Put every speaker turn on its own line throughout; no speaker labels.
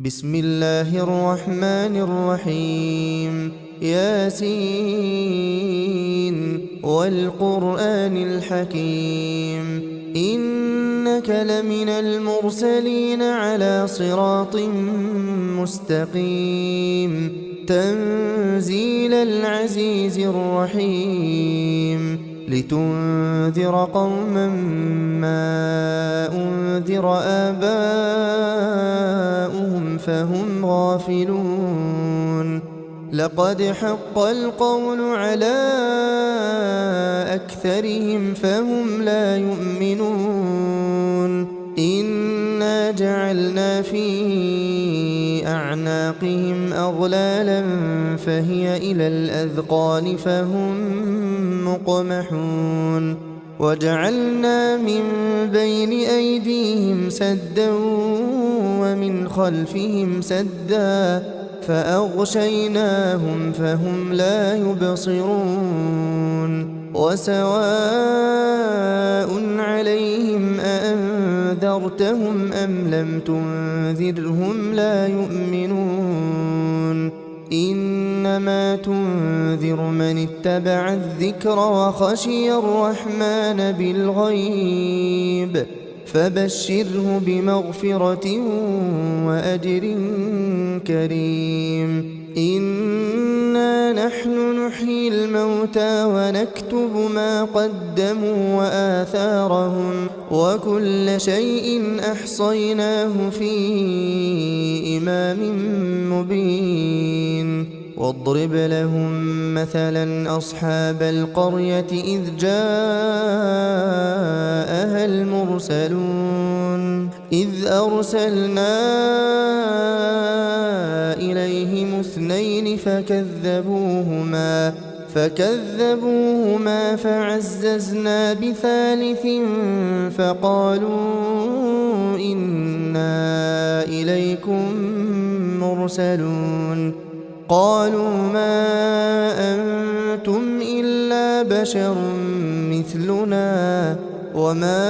بسم الله الرحمن الرحيم ياسين والقرآن الحكيم إنك لمن المرسلين على صراط مستقيم تنزيل العزيز الرحيم لتنذر قوما ما أنذر آباؤهم فهم غافلون لقد حق القول على أكثرهم فهم لا يؤمنون إنا جعلنا في أعناقهم أغلالا فهي إلى الأذقان فهم مقمحون وجعلنا من بين أيديهم سدا ومن خلفهم سدا فأغشيناهم فهم لا يبصرون وسواء عليهم أأنذرتهم أم لم تنذرهم لا يؤمنون إنما تنذر من اتبع الذكر وخشي الرحمن بالغيب فبشره بمغفرة وأجر كريم إنا نحن نحيي الموتى ونكتب ما قدموا وآثارهم وكل شيء أحصيناه في إمام مبين واضرب لهم مثلا أصحاب القرية إذ جاءها المرسلون إذ أرسلنا إليهم اثنين فكذبوهما فعززنا بثالث فقالوا إنا إليكم مرسلون قالوا ما أنتم إلا بشر مثلنا وما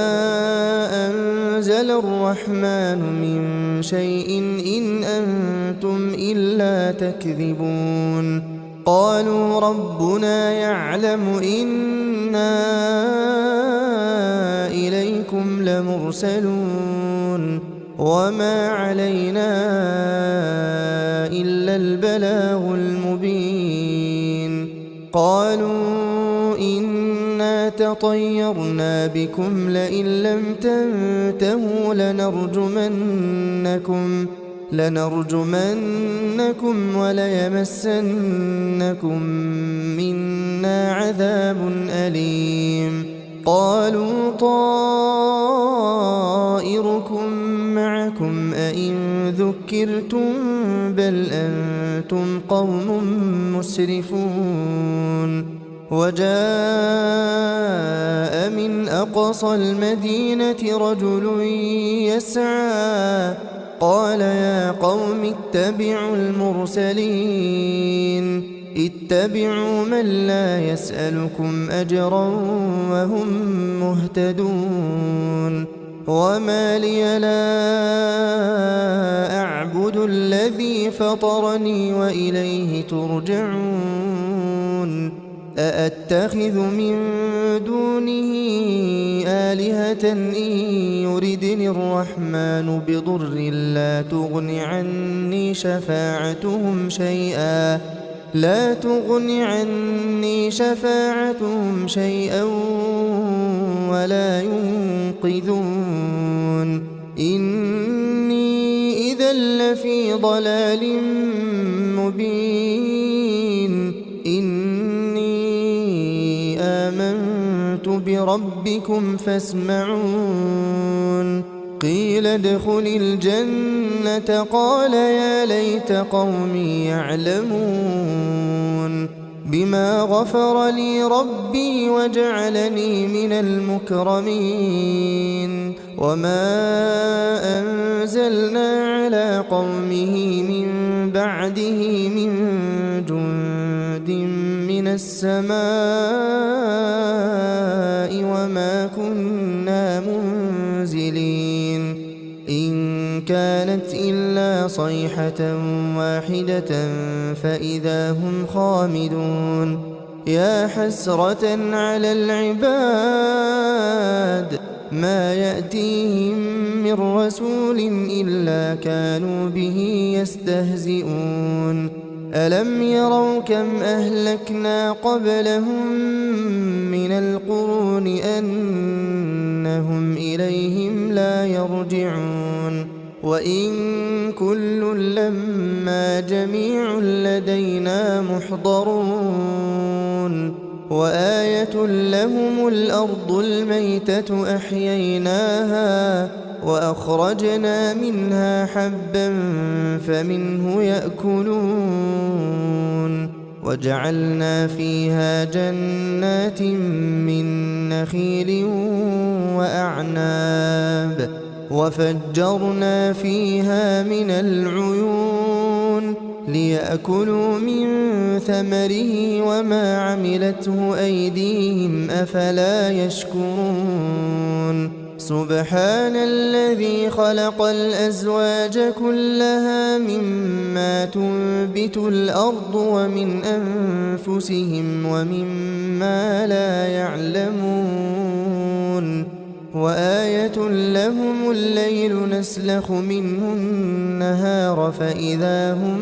أنزل الرحمن من شيء إن أنتم إلا تكذبون قالوا ربنا يعلم إنا إليكم لمرسلون وما علينا إلا البلاغ المبين قالوا إنا تطيرنا بكم لئن لم تنتهوا لنرجمنكم وليمسنكم منا عذاب أليم قالوا طائركم معكم أئن ذكرتم بل أنتم قوم مسرفون وجاء من أقصى المدينة رجل يسعى قال يا قوم اتبعوا المرسلين اتبعوا من لا يسألكم أجرا وهم مهتدون وما لي لا أعبد الذي فطرني وإليه ترجعون أأتخذ من دونه آلهة إن يردني الرحمن بضر لا تغن عني شفاعتهم شيئا ولا ينقذون إني إذا لفي ضلال مبين إني آمنت بربكم فاسمعون قيل ادخل الجنة قال يا ليت قومي يعلمون بما غفر لي ربي وجعلني من المكرمين وما أنزلنا على قومه من بعده من جند من السماء وما كنا منزلين إن كانت إلا صيحة واحدة فإذا هم خامدون يا حسرة على العباد ما يأتيهم من رسول إلا كانوا به يستهزئون ألم يروا كم أهلكنا قبلهم من القرون أنهم إليهم لا يرجعون وإن كل لما جميع لدينا محضرون وآية لهم الأرض الميتة أحييناها وأخرجنا منها حبا فمنه يأكلون وجعلنا فيها جنات من نخيل وأعناب وفجرنا فيها من العيون ليأكلوا من ثمره وما عملته أيديهم أفلا يشكرون سبحان الذي خلق الأزواج كلها مما تنبت الأرض ومن أنفسهم ومما لا يعلمون وآية لهم الليل نسلخ منه النهار فإذا هم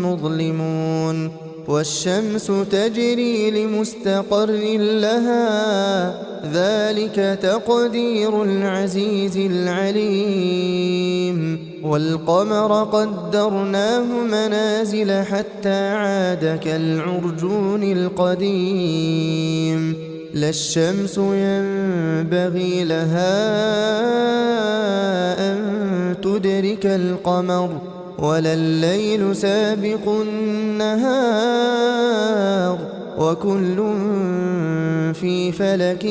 مظلمون والشمس تجري لمستقر لها ذلك تقدير العزيز العليم والقمر قدرناه منازل حتى عاد كالعرجون القديم لا الشمس ينبغي لها أن تدرك القمر ولا الليل سابق النهار وكل في فلك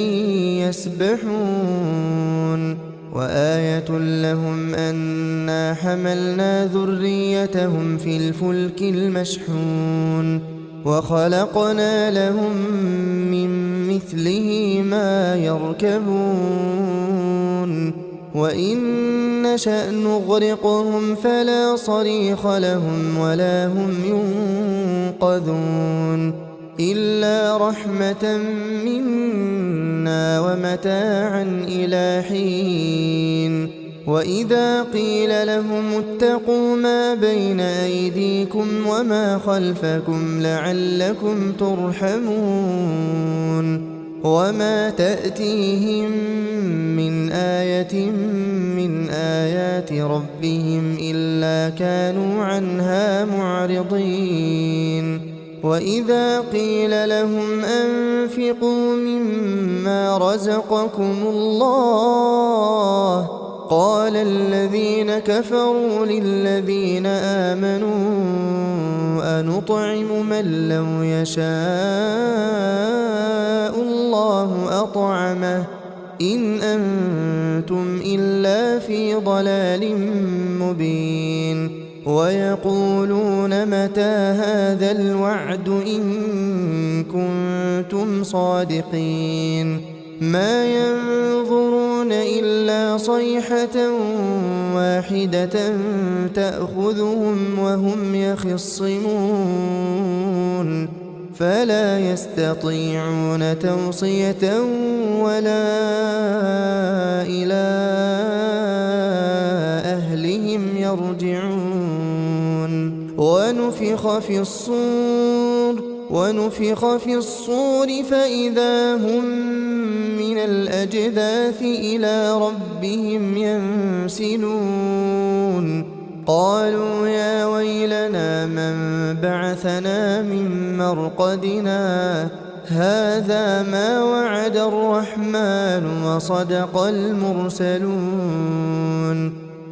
يسبحون وآية لهم أنا حملنا ذريتهم في الفلك المشحون وخلقنا لهم من مثله ما يركبون وإن نشأ نغرقهم فلا صريخ لهم ولا هم ينقذون إلا رحمة منا ومتاعا إلى حين وإذا قيل لهم اتقوا ما بين أيديكم وما خلفكم لعلكم ترحمون وما تأتيهم من آية من آيات ربهم إلا كانوا عنها معرضين وإذا قيل لهم أنفقوا مما رزقكم الله قال الذين كفروا للذين آمنوا أنطعم من لو يشاء الله أطعمه إن أنتم إلا في ضلال مبين ويقولون متى هذا الوعد إن كنتم صادقين ما ينظرون إلا صيحة واحدة تأخذهم وهم يخصمون فلا يستطيعون توصية ولا إلى أهلهم يرجعون ونفخ في الصور فإذا هم من الأجداث إلى ربهم ينسلون قالوا يا ويلنا من بعثنا من مرقدنا هذا ما وعد الرحمن وصدق المرسلون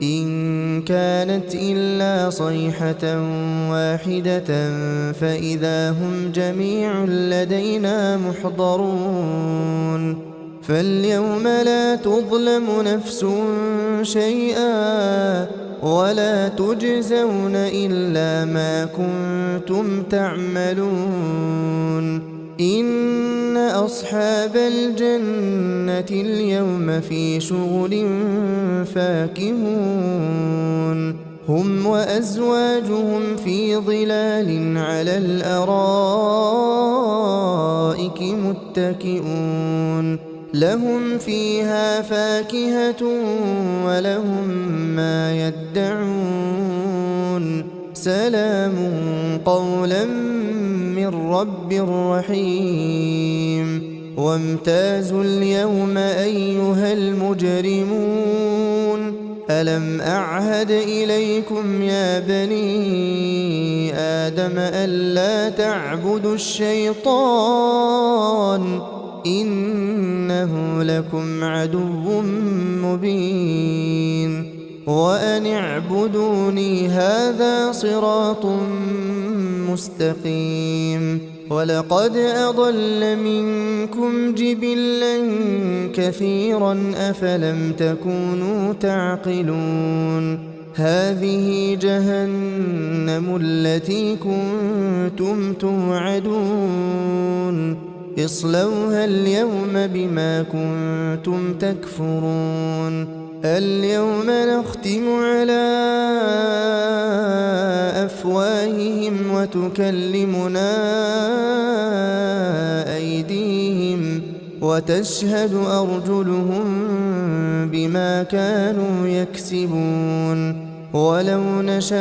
إن كانت إلا صيحة واحدة فإذا هم جميع لدينا محضرون فاليوم لا تظلم نفس شيئا ولا تجزون إلا ما كنتم تعملون إن أصحاب الجنة اليوم في شغل فاكهون هم وأزواجهم في ظلال على الأرائك متكئون لهم فيها فاكهة ولهم ما يدعون سلام قولا من رب رحيم وامتازوا اليوم أيها المجرمون ألم أعهد إليكم يا بني آدم ألا تعبدوا الشيطان إنه لكم عدو مبين وأن اعبدوني هذا صراط مستقيم ولقد أضل منكم جبلا كثيرا أفلم تكونوا تعقلون هذه جهنم التي كنتم توعدون اصلوها اليوم بما كنتم تكفرون اليوم نختم على أفواههم وتكلمنا أيديهم وتشهد أرجلهم بما كانوا يكسبون ولو نشاء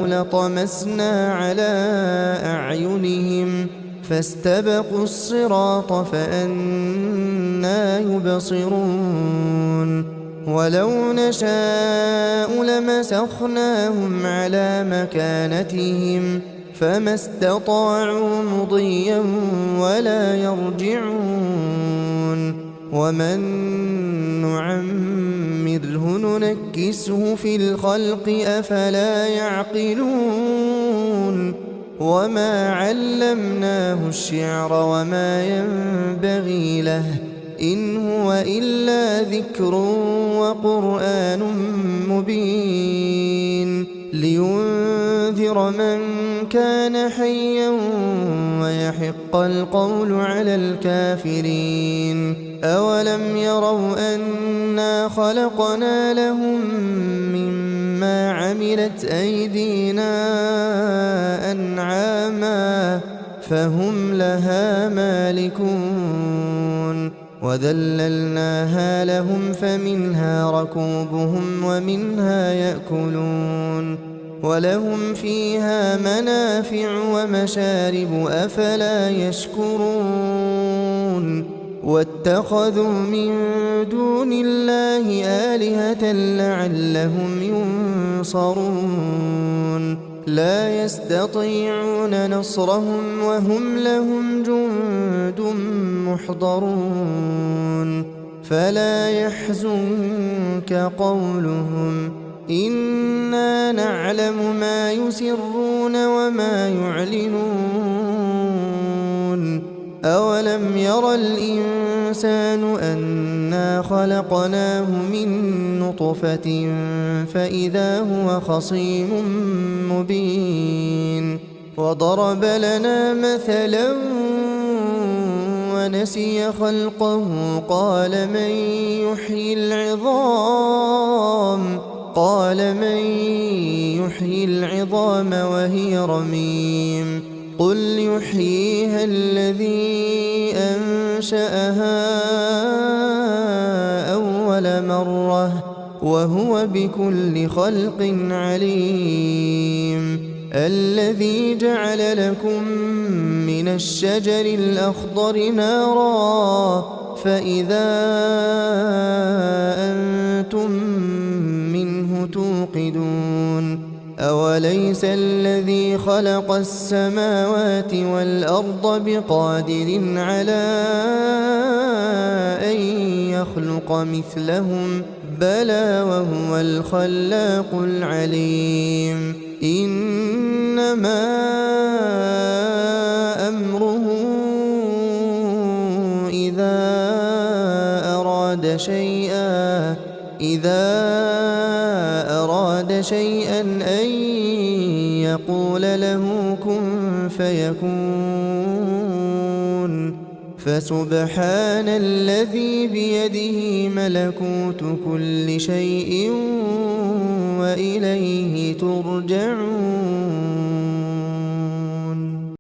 لطمسنا على أعينهم فاستبقوا الصراط فأنى يبصرون ولو نشاء لمسخناهم على مكانتهم فما استطاعوا مضيا ولا يرجعون ومن نعمره ننكسه في الخلق أفلا يعقلون وما علمناه الشعر وما ينبغي له إن هو إلا ذكر وقرآن مبين لينذر من كان حيا ويحق القول على الكافرين أولم يروا أنا خلقنا لهم مما عملت أيدينا أنعاما فهم لها مالكون وذللناها لهم فمنها ركوبهم ومنها يأكلون ولهم فيها منافع ومشارب أفلا يشكرون واتخذوا من دون الله آلهة لعلهم ينصرون لا يستطيعون نصرهم وهم لهم جند محضرون فلا يحزنك قولهم إنا نعلم ما يسرون وما يعلنون أولم ير الإنسان أنا خلقناه من نطفة فإذا هو خصيم مبين وضرب لنا مثلا ونسي خلقه قال من يحيي العظام وهي رميم قل يحييها الذي أنشأها أول مرة وهو بكل خلق عليم الذي جعل لكم من الشجر الأخضر نارا فإذا أنتم منه توقدون أوليس الذي خلق السماوات والأرض بقادر على أن يخلق مثلهم بلى وهو الخلاق العليم إنما أمره إذا أراد شيئا أن يقول له كن فيكون فسبحان الذي بيده ملكوت كل شيء وإليه ترجعون.